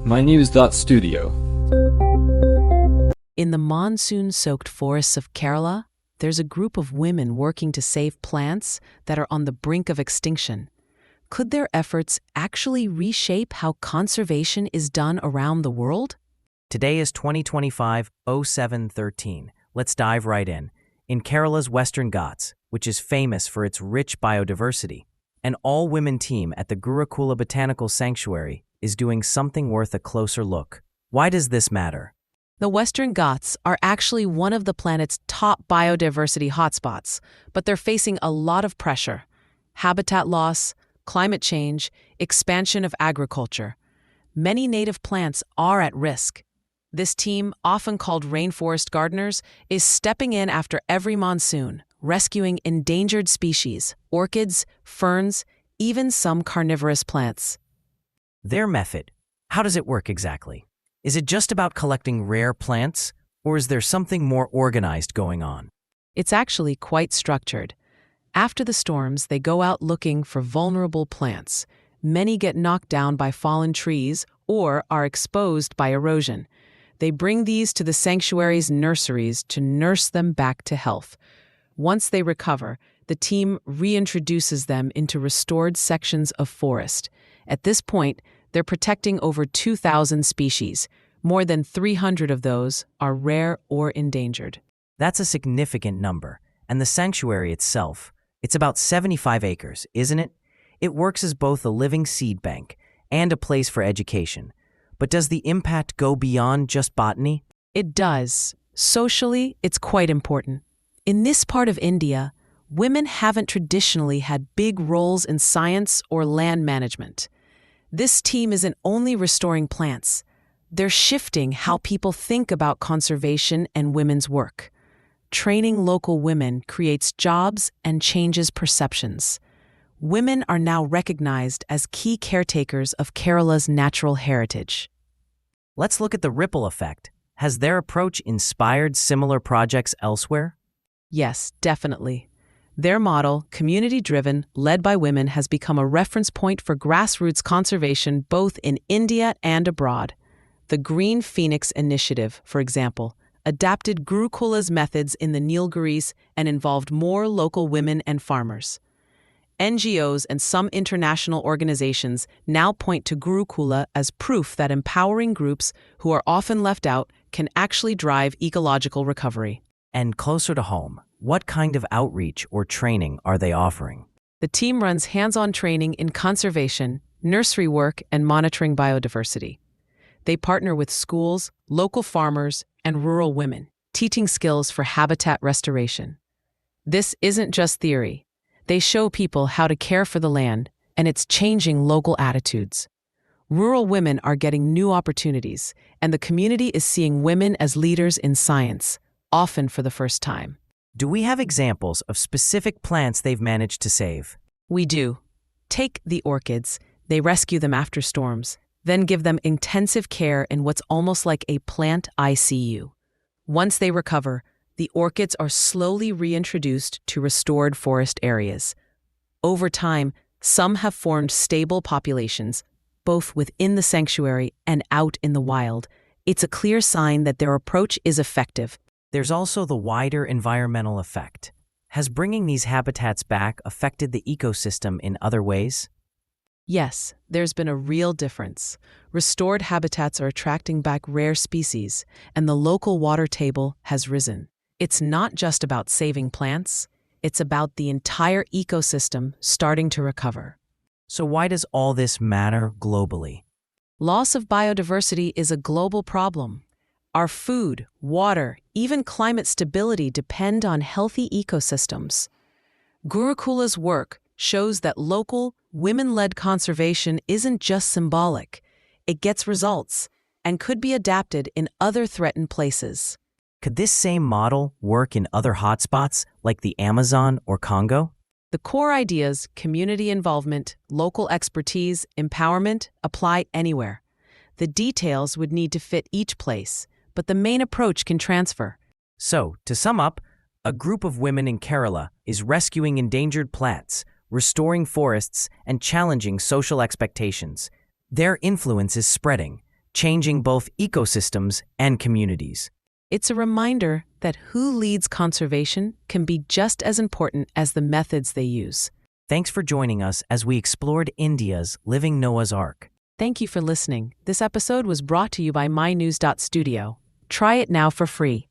mynews.studio. In the monsoon-soaked forests of Kerala, there's a group of women working to save plants that are on the brink of extinction. Could their efforts actually reshape how conservation is done around the world? Today is 2025-07-13. Let's dive right in. In Kerala's Western Ghats, which is famous for its rich biodiversity, an all-women team at the Gurukula Botanical Sanctuary is doing something worth a closer look. Why does this matter? The Western Ghats are actually one of the planet's top biodiversity hotspots, but they're facing a lot of pressure. Habitat loss, climate change, expansion of agriculture. Many native plants are at risk. This team, often called rainforest gardeners, is stepping in after every monsoon, rescuing endangered species, orchids, ferns, even some carnivorous plants. Their method. How does it work exactly? Is it just about collecting rare plants, or is there something more organized going on? It's actually quite structured. After the storms, they go out looking for vulnerable plants. Many get knocked down by fallen trees or are exposed by erosion. They bring these to the sanctuary's nurseries to nurse them back to health. Once they recover, the team reintroduces them into restored sections of forest. At this point, they're protecting over 2,000 species. More than 300 of those are rare or endangered. That's a significant number. And the sanctuary itself, it's about 75 acres, isn't it? It works as both a living seed bank and a place for education. But does the impact go beyond just botany? It does. Socially, it's quite important. In this part of India, women haven't traditionally had big roles in science or land management. This team isn't only restoring plants. They're shifting how people think about conservation and women's work. Training local women creates jobs and changes perceptions. Women are now recognized as key caretakers of Kerala's natural heritage. Let's look at the ripple effect. Has their approach inspired similar projects elsewhere? Yes, definitely. Their model, community-driven, led by women, has become a reference point for grassroots conservation both in India and abroad. The Green Phoenix Initiative, for example, adapted Gurukula's methods in the Nilgiris and involved more local women and farmers. NGOs and some international organizations now point to Gurukula as proof that empowering groups who are often left out can actually drive ecological recovery. And closer to home, what kind of outreach or training are they offering? The team runs hands-on training in conservation, nursery work, and monitoring biodiversity. They partner with schools, local farmers, and rural women, teaching skills for habitat restoration. This isn't just theory. They show people how to care for the land, and it's changing local attitudes. Rural women are getting new opportunities, and the community is seeing women as leaders in science, often for the first time. Do we have examples of specific plants they've managed to save? We do. Take the orchids. They rescue them after storms, then give them intensive care in what's almost like a plant ICU. Once they recover, the orchids are slowly reintroduced to restored forest areas. Over time, some have formed stable populations, both within the sanctuary and out in the wild. It's a clear sign that their approach is effective. There's also the wider environmental effect. Has bringing these habitats back affected the ecosystem in other ways? Yes, there's been a real difference. Restored habitats are attracting back rare species, and the local water table has risen. It's not just about saving plants, it's about the entire ecosystem starting to recover. So why does all this matter globally? Loss of biodiversity is a global problem. Our food, water, even climate stability depend on healthy ecosystems. Gurukula's work shows that local, women-led conservation isn't just symbolic. It gets results and could be adapted in other threatened places. Could this same model work in other hotspots like the Amazon or Congo? The core ideas, community involvement, local expertise, empowerment, apply anywhere. The details would need to fit each place, but the main approach can transfer. So, to sum up, a group of women in Kerala is rescuing endangered plants, restoring forests, and challenging social expectations. Their influence is spreading, changing both ecosystems and communities. It's a reminder that who leads conservation can be just as important as the methods they use. Thanks for joining us as we explored India's living Noah's Ark. Thank you for listening. This episode was brought to you by mynews.studio. Try it now for free.